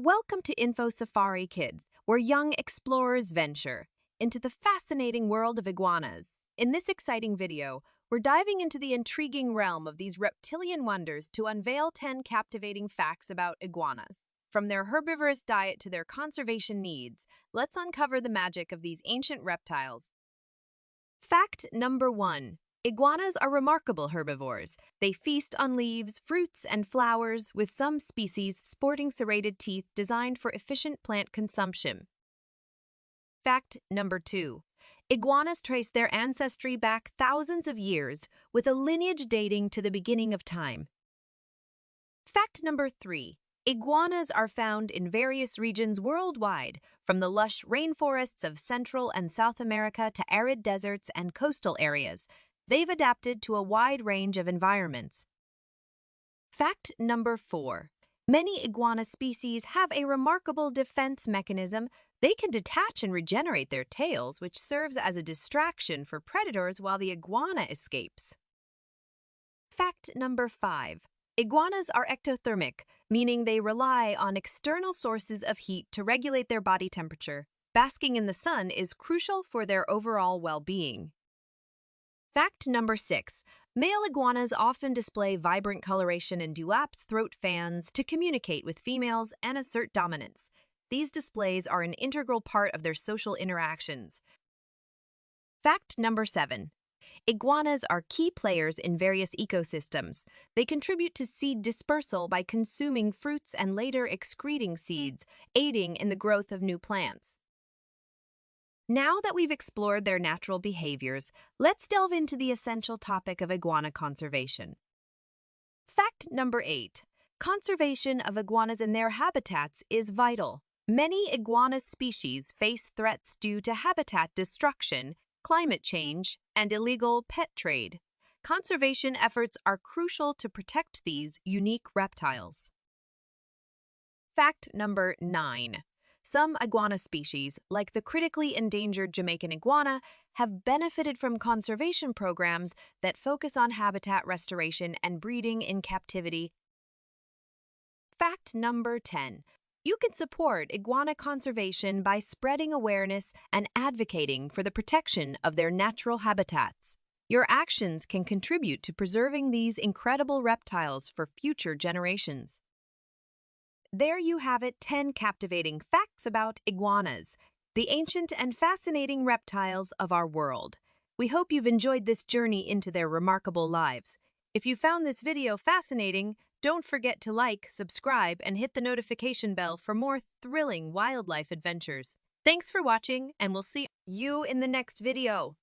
Welcome to Info Safari Kids, where young explorers venture into the fascinating world of iguanas. In this exciting video, we're diving into the intriguing realm of these reptilian wonders to unveil 10 captivating facts about iguanas. From their herbivorous diet to their conservation needs, let's uncover the magic of these ancient reptiles. Fact number 1. Iguanas are remarkable herbivores. They feast on leaves, fruits, and flowers, with some species sporting serrated teeth designed for efficient plant consumption. Fact number 2. Iguanas trace their ancestry back thousands of years, with a lineage dating to the beginning of time. Fact number 3. Iguanas are found in various regions worldwide, from the lush rainforests of Central and South America to arid deserts and coastal areas. They've adapted to a wide range of environments. Fact number 4. Many iguana species have a remarkable defense mechanism. They can detach and regenerate their tails, which serves as a distraction for predators while the iguana escapes. Fact number 5. Iguanas are ectothermic, meaning they rely on external sources of heat to regulate their body temperature. Basking in the sun is crucial for their overall well-being. Fact number 6. Male iguanas often display vibrant coloration and dewlaps throat fans to communicate with females and assert dominance. These displays are an integral part of their social interactions. Fact number 7. Iguanas are key players in various ecosystems. They contribute to seed dispersal by consuming fruits and later excreting seeds, aiding in the growth of new plants. Now that we've explored their natural behaviors, let's delve into the essential topic of iguana conservation. Fact number 8. Conservation of iguanas in their habitats is vital. Many iguana species face threats due to habitat destruction, climate change, and illegal pet trade. Conservation efforts are crucial to protect these unique reptiles. Fact number 9. Some iguana species, like the critically endangered Jamaican iguana, have benefited from conservation programs that focus on habitat restoration and breeding in captivity. Fact number 10. You can support iguana conservation by spreading awareness and advocating for the protection of their natural habitats. Your actions can contribute to preserving these incredible reptiles for future generations. There you have it, 10 captivating facts about iguanas, the ancient and fascinating reptiles of our world. We hope you've enjoyed this journey into their remarkable lives. If you found this video fascinating, don't forget to like, subscribe, and hit the notification bell for more thrilling wildlife adventures. Thanks for watching, and we'll see you in the next video.